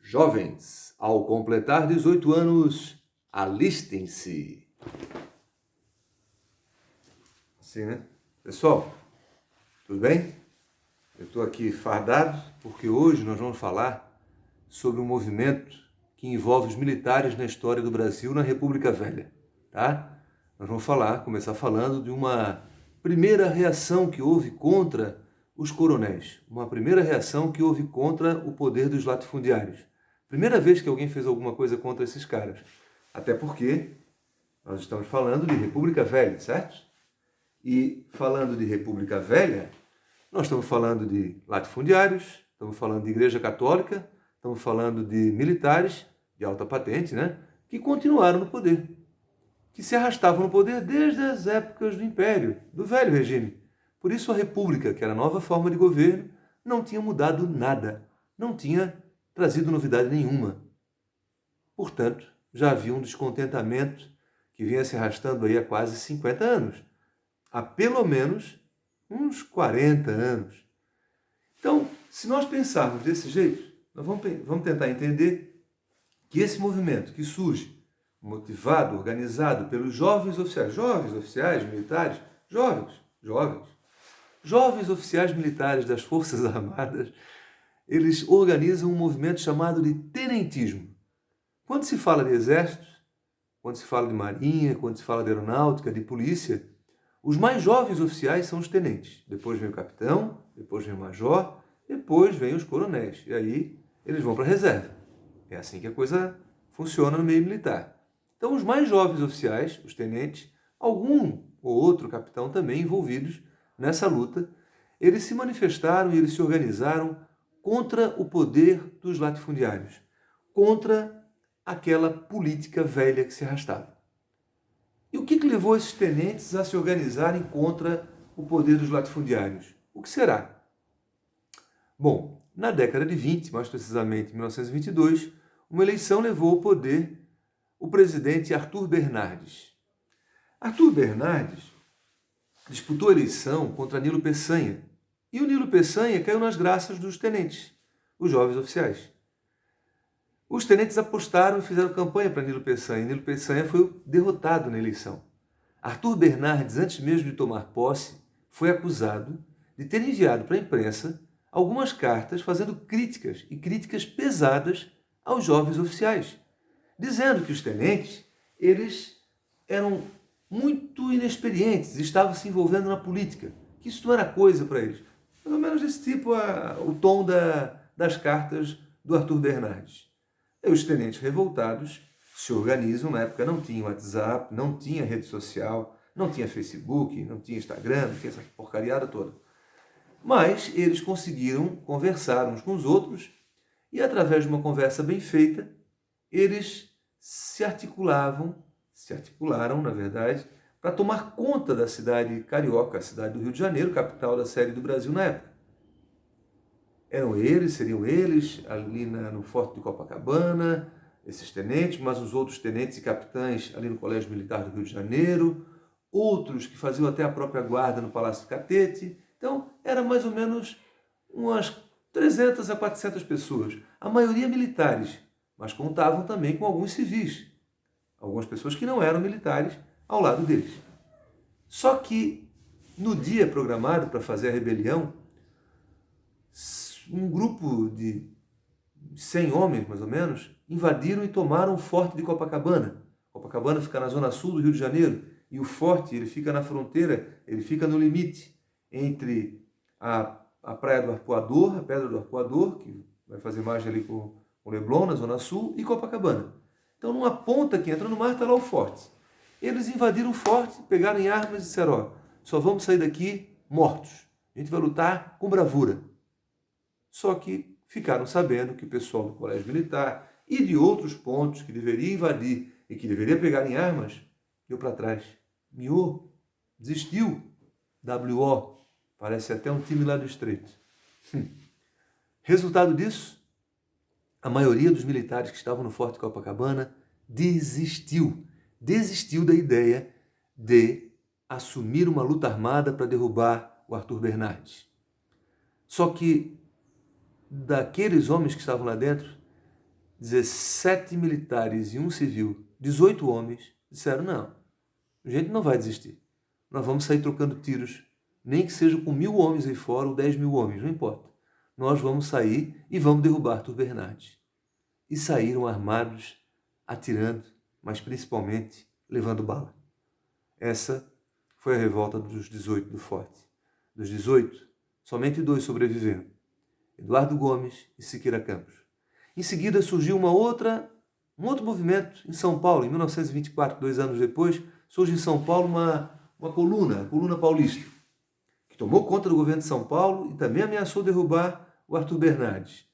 Jovens, ao completar 18 anos, alistem-se. Assim, né? Pessoal, tudo bem? Eu estou aqui fardado porque hoje nós vamos falar sobre um movimento que envolve os militares na história do Brasil na República Velha, tá? Nós vamos começar falando de uma primeira reação que houve contra os coronéis, uma primeira reação que houve contra o poder dos latifundiários. Primeira vez que alguém fez alguma coisa contra esses caras. Até porque nós estamos falando de República Velha, certo? E falando de República Velha, nós estamos falando de latifundiários, estamos falando de Igreja Católica, estamos falando de militares de alta patente, né? Que continuaram no poder, que se arrastavam no poder desde as épocas do Império, do velho regime. Por isso a República, que era a nova forma de governo, não tinha mudado nada, não tinha trazido novidade nenhuma. Portanto, já havia um descontentamento que vinha se arrastando aí há quase 50 anos. Há pelo menos uns 40 anos. Então, se nós pensarmos desse jeito, nós vamos tentar entender que esse movimento que surge, motivado, organizado pelos jovens oficiais militares, jovens oficiais militares das Forças Armadas, eles organizam um movimento chamado de tenentismo. Quando se fala de exército, quando se fala de marinha, quando se fala de aeronáutica, de polícia, os mais jovens oficiais são os tenentes. Depois vem o capitão, depois vem o major, depois vem os coronéis. E aí eles vão para a reserva. É assim que a coisa funciona no meio militar. Então os mais jovens oficiais, os tenentes, algum ou outro capitão também envolvidos nessa luta, eles se manifestaram e eles se organizaram contra o poder dos latifundiários, contra aquela política velha que se arrastava. E o que levou esses tenentes a se organizarem contra o poder dos latifundiários? O que será? Bom, na década de 20, mais precisamente em 1922, uma eleição levou ao poder o presidente Arthur Bernardes. Arthur Bernardes disputou a eleição contra Nilo Peçanha, e o Nilo Peçanha caiu nas graças dos tenentes, os jovens oficiais. Os tenentes apostaram e fizeram campanha para Nilo Peçanha. Nilo Peçanha foi derrotado na eleição. Arthur Bernardes, antes mesmo de tomar posse, foi acusado de ter enviado para a imprensa algumas cartas fazendo críticas pesadas aos jovens oficiais, dizendo que os tenentes, eles eram muito inexperientes, estavam se envolvendo na política, que isso não era coisa para eles. Mais ou menos desse tipo o tom das cartas do Arthur Bernardes. E os tenentes revoltados se organizam, na época não tinha WhatsApp, não tinha rede social, não tinha Facebook, não tinha Instagram, não tinha essa porcariada toda. Mas eles conseguiram conversar uns com os outros e, através de uma conversa bem feita, eles se articularam, na verdade, para tomar conta da cidade carioca, a cidade do Rio de Janeiro, capital da série do Brasil na época. Seriam eles, ali no Forte de Copacabana, esses tenentes, mas os outros tenentes e capitães ali no Colégio Militar do Rio de Janeiro, outros que faziam até a própria guarda no Palácio do Catete. Então, era mais ou menos umas 300 a 400 pessoas, a maioria militares, mas contavam também com alguns civis, algumas pessoas que não eram militares ao lado deles. Só que, no dia programado para fazer a rebelião, um grupo de 100 homens, mais ou menos, invadiram e tomaram o Forte de Copacabana. Copacabana fica na zona sul do Rio de Janeiro e o forte ele fica na fronteira, ele fica no limite entre a Praia do Arpoador, a Pedra do Arpoador, que vai fazer margem ali com o Leblon, na zona sul, e Copacabana. Então, numa ponta que entra no mar, está lá o forte. Eles invadiram o forte, pegaram em armas e disseram, ó, só vamos sair daqui mortos. A gente vai lutar com bravura. Só que ficaram sabendo que o pessoal do Colégio Militar e de outros pontos que deveria invadir e que deveria pegar em armas, deu para trás. Miou, desistiu. WO, parece até um time lá do Estreito. Resultado disso, a maioria dos militares que estavam no Forte Copacabana desistiu da ideia de assumir uma luta armada para derrubar o Arthur Bernardes. Só que daqueles homens que estavam lá dentro, 17 militares e um civil, 18 homens, disseram: não, a gente não vai desistir. Nós vamos sair trocando tiros, nem que seja com 1.000 homens aí fora ou 10.000 homens, não importa. Nós vamos sair e vamos derrubar Arthur Bernardes. E saíram armados, atirando, mas principalmente levando bala. Essa foi a revolta dos 18 do Forte. Dos 18, somente 2 sobreviveram: Eduardo Gomes e Siqueira Campos. Em seguida surgiu um outro movimento em São Paulo, em 1924, 2 anos depois, surge em São Paulo uma coluna, a Coluna Paulista, que tomou conta do governo de São Paulo e também ameaçou derrubar o Arthur Bernardes.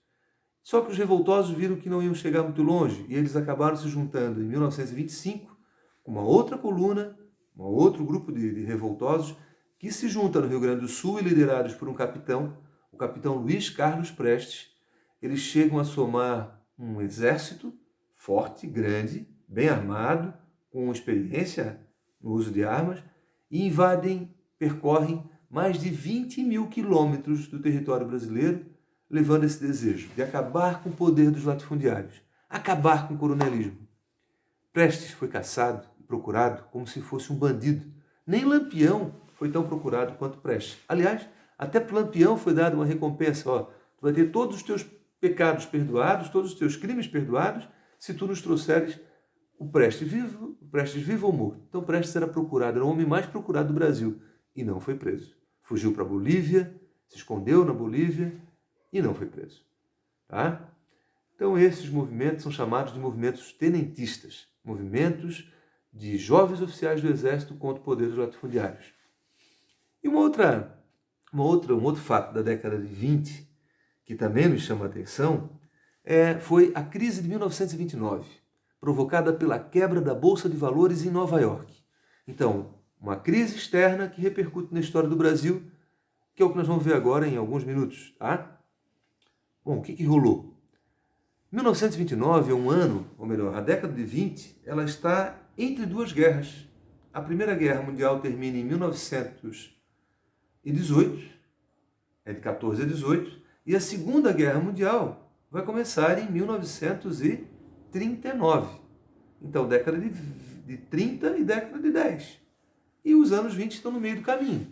Só que os revoltosos viram que não iam chegar muito longe e eles acabaram se juntando em 1925 com uma outra coluna, um outro grupo de revoltosos que se junta no Rio Grande do Sul e liderados por um capitão, o capitão Luiz Carlos Prestes. Eles chegam a somar um exército forte, grande, bem armado, com experiência no uso de armas, e percorrem mais de 20.000 quilômetros do território brasileiro, levando esse desejo de acabar com o poder dos latifundiários, acabar com o coronelismo. Prestes foi caçado e procurado como se fosse um bandido. Nem Lampião foi tão procurado quanto Prestes. Aliás, até para Lampião foi dada uma recompensa. Tu vai ter todos os teus pecados perdoados, todos os teus crimes perdoados, se tu nos trouxeres o Prestes vivo ou morto. Então Prestes era procurado, era o homem mais procurado do Brasil e não foi preso. Fugiu para a Bolívia, se escondeu na Bolívia e não foi preso. Tá? Então esses movimentos são chamados de movimentos tenentistas, movimentos de jovens oficiais do Exército contra o poder dos latifundiários. E um outro fato da década de 20, que também me chama a atenção, foi a crise de 1929, provocada pela quebra da Bolsa de Valores em Nova York. Então, uma crise externa que repercute na história do Brasil, que é o que nós vamos ver agora em alguns minutos. Tá? Bom, o que rolou? 1929 é um ano, ou melhor, a década de 20, ela está entre duas guerras. A Primeira Guerra Mundial termina em 1918, de 14 a 18, e a Segunda Guerra Mundial vai começar em 1939. Então, década de 30 e década de 10. E os anos 20 estão no meio do caminho.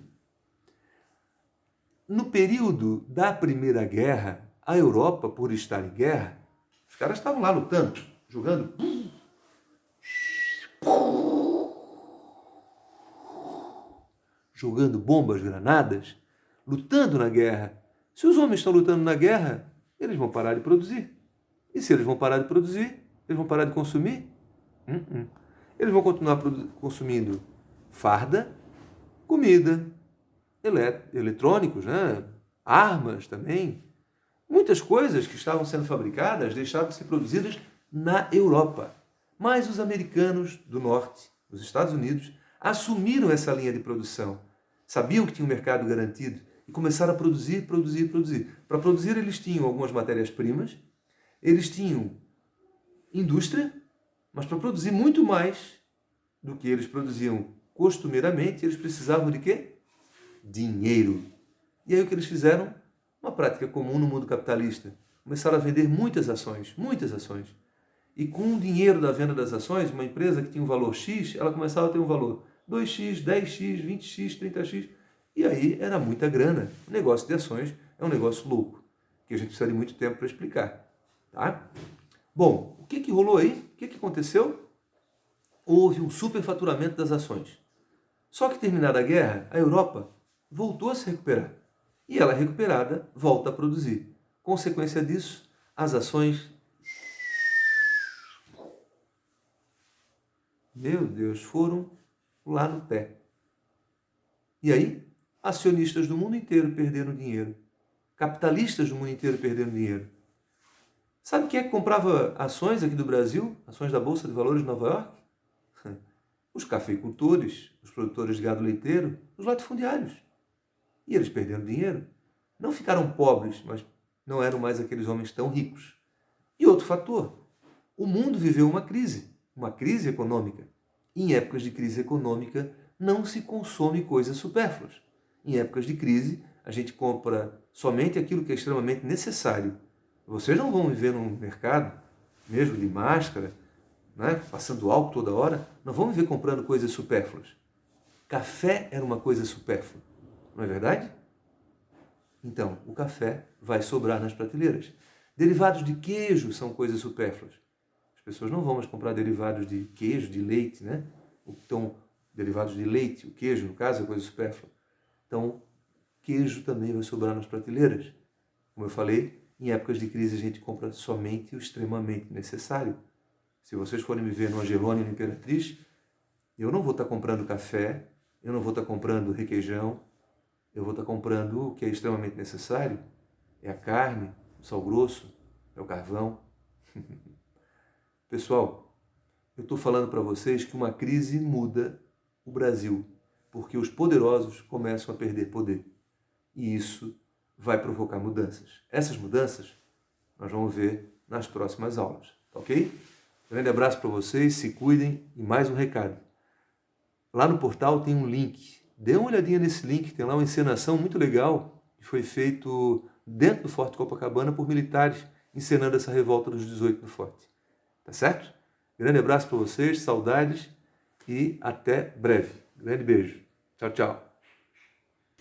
No período da Primeira Guerra, a Europa, por estar em guerra, os caras estavam lá lutando, jogando bombas, granadas, lutando na guerra. Se os homens estão lutando na guerra, eles vão parar de produzir. E se eles vão parar de produzir, eles vão parar de consumir? Eles vão continuar consumindo farda, comida, eletrônicos, né? Armas também. Muitas coisas que estavam sendo fabricadas deixaram de ser produzidas na Europa. Mas os americanos do norte, os Estados Unidos, assumiram essa linha de produção. Sabiam que tinha um mercado garantido e começaram a produzir. Para produzir, eles tinham algumas matérias-primas, eles tinham indústria, mas para produzir muito mais do que eles produziam costumeiramente, eles precisavam de quê? Dinheiro. E aí o que eles fizeram? Uma prática comum no mundo capitalista. Começaram a vender muitas ações. E com o dinheiro da venda das ações, uma empresa que tinha um valor X, ela começava a ter um valor 2x, 10x, 20x, 30x. E aí era muita grana. O negócio de ações é um negócio louco, que a gente precisa de muito tempo para explicar. Tá? Bom, o que rolou aí? O que aconteceu? Houve um superfaturamento das ações. Só que terminada a guerra, a Europa voltou a se recuperar. E ela, recuperada, volta a produzir. Consequência disso, as ações, meu Deus, foram lá no pé. E aí, acionistas do mundo inteiro perderam dinheiro. Capitalistas do mundo inteiro perderam dinheiro. Sabe quem é que comprava ações aqui do Brasil? Ações da Bolsa de Valores de Nova York? Os cafeicultores, os produtores de gado leiteiro, os latifundiários. E eles perderam dinheiro. Não ficaram pobres, mas não eram mais aqueles homens tão ricos. E outro fator, o mundo viveu uma crise econômica. E em épocas de crise econômica não se consome coisas supérfluas. Em épocas de crise, a gente compra somente aquilo que é extremamente necessário. Vocês não vão viver num mercado mesmo de máscara, né? Passando álcool toda hora, não vão viver comprando coisas supérfluas. Café era uma coisa supérflua, não é verdade? Então, o café vai sobrar nas prateleiras. Derivados de queijo são coisas supérfluas. As pessoas não vão mais comprar derivados de queijo, de leite, né? Então, derivados de leite, o queijo, no caso, é coisa supérflua. Então, queijo também vai sobrar nas prateleiras. Como eu falei, em épocas de crise a gente compra somente o extremamente necessário. Se vocês forem me ver no Angelone e no Imperatriz, eu não vou estar comprando café, eu não vou estar comprando requeijão, eu vou estar comprando o que é extremamente necessário. É a carne, o sal grosso, é o carvão. Pessoal, eu estou falando para vocês que uma crise muda o Brasil, porque os poderosos começam a perder poder. E isso vai provocar mudanças. Essas mudanças nós vamos ver nas próximas aulas, tá ok? Grande abraço para vocês, se cuidem e mais um recado. Lá no portal tem um link. Dê uma olhadinha nesse link, tem lá uma encenação muito legal que foi feito dentro do Forte Copacabana por militares encenando essa revolta dos 18 do Forte. Tá certo? Grande abraço para vocês, saudades e até breve. Grande beijo. Tchau, tchau.